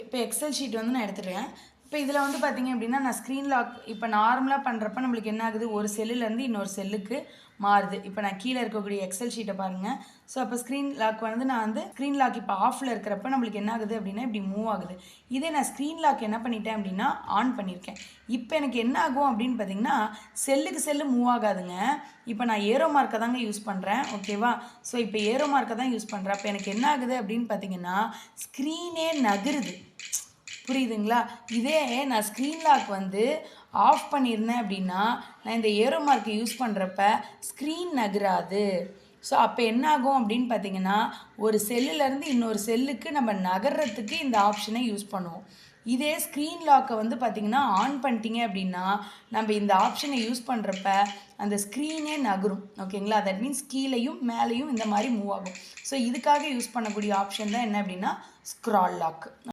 இப்போ Excel sheet வந்து நான் எடுத்துட்டேன். இப்போ இதில் வந்து பார்த்தீங்க அப்படின்னா நான் ஸ்க்ரீன் லாக் இப்போ நார்மலாக பண்ணுறப்ப நம்மளுக்கு என்ன ஆகுது, ஒரு செல்லுலேருந்து இன்னொரு செல்லுக்கு மாறுது. இப்போ நான் கீழே இருக்கக்கூடிய எக்ஸல் ஷீட்டை பாருங்கள். ஸோ அப்போ ஸ்க்ரீன் லாக் வந்து நான் வந்து ஸ்க்ரீன் லாக் இப்போ ஆஃபில் இருக்கிறப்ப நம்மளுக்கு என்ன ஆகுது அப்படின்னா இப்படி மூவ் ஆகுது. இதே நான் ஸ்க்ரீன் லாக் என்ன பண்ணிட்டேன் அப்படின்னா ஆன் பண்ணியிருக்கேன். இப்போ எனக்கு என்ன ஆகும் அப்படின்னு பார்த்தீங்கன்னா செல்லுக்கு செல்லு மூவ் ஆகாதுங்க. இப்போ நான் ஏரோ மார்க்கை தாங்க யூஸ் பண்ணுறேன். ஓகேவா? ஸோ இப்போ ஏரோ மார்க்கை தான் யூஸ் பண்ணுறேன். அப்போ எனக்கு என்ன ஆகுது அப்படின்னு பார்த்தீங்கன்னா ஸ்க்ரீனே நகருது. புரியுதுங்களா? இதே நான் ஸ்க்ரீன் லாக் வந்து ஆஃப் பண்ணியிருந்தேன் அப்படின்னா நான் இந்த ஏரோ மார்க்கை யூஸ் பண்ணுறப்ப ஸ்க்ரீன் நகராது. ஸோ அப்போ என்ன ஆகும் அப்படின்னு பார்த்தீங்கன்னா ஒரு செல்லுலேருந்து இன்னொரு செல்லுக்கு நம்ம நகர்றதுக்கு இந்த ஆப்ஷனை யூஸ் பண்ணுவோம். இதே ஸ்க்ரீன் லாக்கை வந்து பார்த்திங்கன்னா ஆன் பண்ணிட்டீங்க அப்படின்னா நம்ம இந்த ஆப்ஷனை யூஸ் பண்ணுறப்ப அந்த ஸ்க்ரீனே நகரும். ஓகேங்களா? தட் மீன்ஸ் கீழேயும் மேலேயும் இந்த மாதிரி மூவ் ஆகும். ஸோ இதுக்காக யூஸ் பண்ணக்கூடிய ஆப்ஷன் தான் என்ன அப்படின்னா ஸ்க்ரால் லாக்.